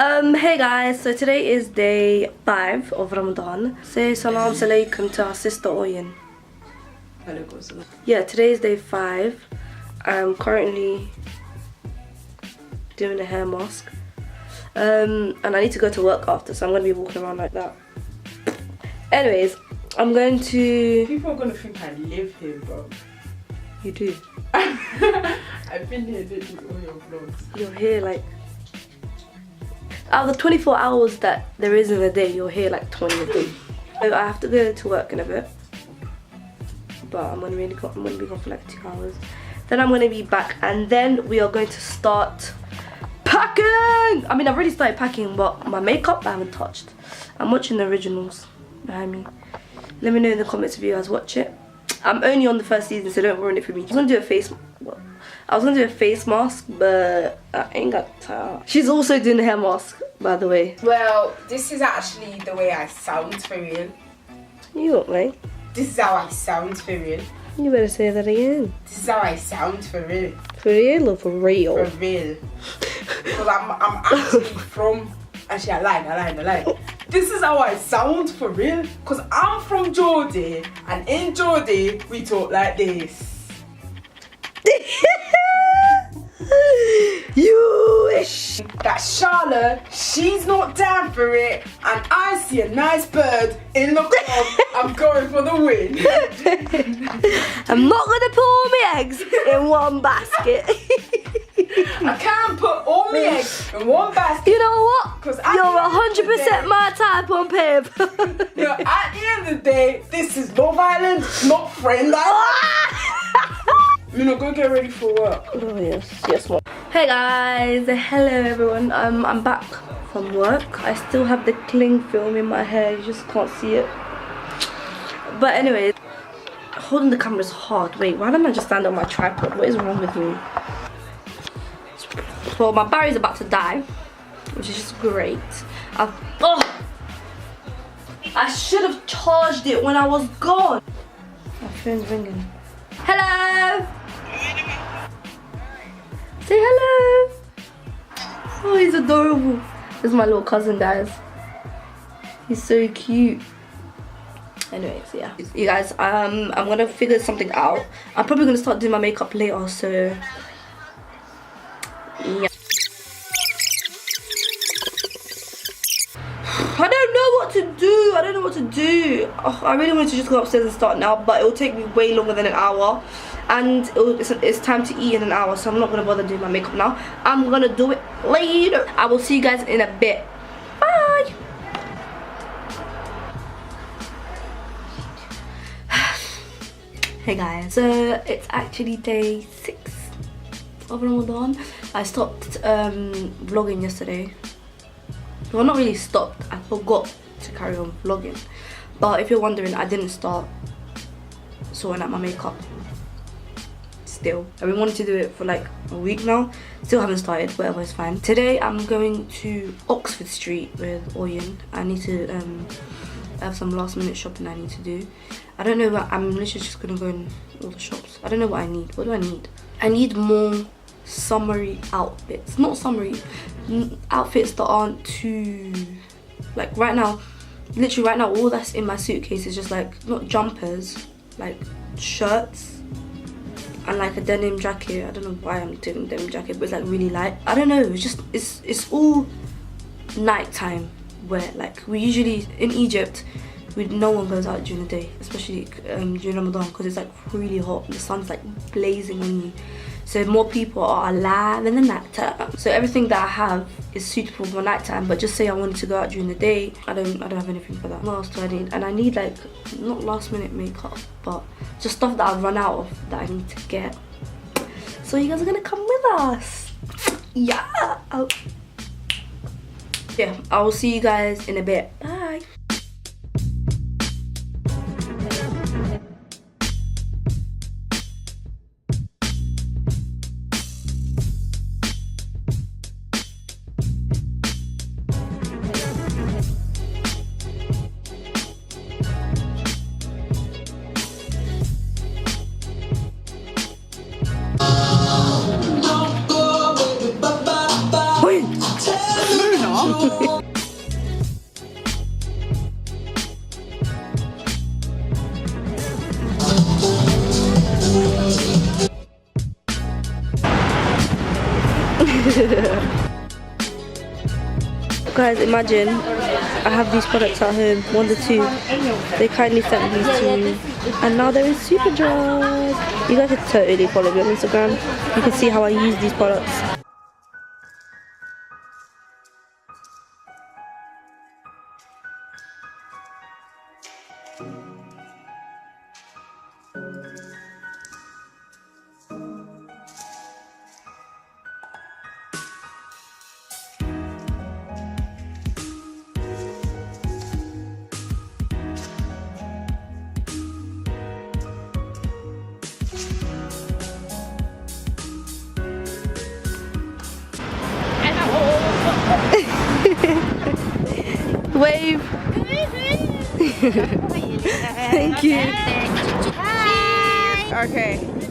Hey guys, so today is day 5 of Ramadan. Say salam alaikum to our sister Oyen. Yeah, today is day 5. I'm currently doing a hair mask. And I need to go to work after, so I'm going to be walking around like that. Anyways, I'm going to... People are going to think I live here, bro. You do. I've been here literally all your vlogs. You're here like... Out of the 24 hours that there is in a day, you're here like 20 of them. So I have to go to work in a bit. But I'm gonna be gone for like 2 hours. Then I'm gonna be back and then we are going to start packing! I mean, I've already started packing, but my makeup I haven't touched. I'm watching the originals behind me. Let me know in the comments if you guys watch it. I'm only on the first season, so don't ruin it for me. I was gonna do a face mask, but I ain't got time. She's also doing a hair mask, by the way. Well, this is actually the way I sound for real. You look like. This is how I sound for real. You better say that again. This is how I sound for real. For real or for real? For real. Because I'm actually from... Actually, I lied. This is how I sound for real. Because I'm from Geordie. And in Geordie, we talk like this. You wish that Charlotte, she's not down for it, and I see a nice bird in the club. I'm going for the win. I'm not gonna put all my eggs in one basket. I can't put all my eggs in one basket. You know what? Because you're 100% my type on paper. You know, at the end of the day, this is Love Island, not Friend Island. You know, go get ready for work. Oh yes, ma'am. Hey guys, hello everyone. I'm back from work. I still have the cling film in my hair. You just can't see it. But anyway, holding the camera is hard. Wait, why don't I just stand on my tripod? What is wrong with me? Well, my battery's about to die, which is just great. I should have charged it when I was gone. My phone's ringing. Hello. Say hello. Oh, he's adorable. This is my little cousin, guys. He's so cute. Anyways, yeah. You guys, I'm gonna figure something out. I'm probably gonna start doing my makeup later, so yeah. I don't know what to do. I don't know what to do. Oh, I really wanted to just go upstairs and start now, but it will take me way longer than an hour. And it's time to eat in an hour, so I'm not going to bother doing my makeup now. I'm going to do it later. I will see you guys in a bit. Bye. Hey guys, so it's actually day 6 of Ramadan. I stopped vlogging yesterday. Well, not really stopped. I forgot to carry on vlogging. But if you're wondering, I didn't start sorting out my makeup. Still, I've been wanting to do it for like a week now. Still haven't started. Whatever, it's fine. Today I'm going to Oxford Street with Oyen. I need to have some last minute shopping I need to do. I don't know what. I'm literally just gonna go in all the shops. I don't know what I need. What do I need? I need more summery outfits. Not summery, outfits that aren't too, like right now, literally right now all that's in my suitcase is just like, not jumpers, like shirts and like a denim jacket. I don't know why I'm doing denim jacket, but it's like really light. I don't know, it's just it's all nighttime wear. Like we usually in Egypt, no one goes out during the day, especially during Ramadan, because it's like really hot. The sun's like blazing on you. So more people are alive in the nighttime. So everything that I have is suitable for nighttime. But just say I wanted to go out during the day, I don't have anything for that. What else do I need? And I need like, not last minute makeup, but just stuff that I've run out of that I need to get. So you guys are gonna come with us. Yeah. Yeah, I will see you guys in a bit. Bye. Guys, imagine I have these products at home, 1 to 2. They kindly sent these to me, and now they're in Superdry. You guys should totally follow me on Instagram. You can see how I use these products. Wave. Thank you. Okay.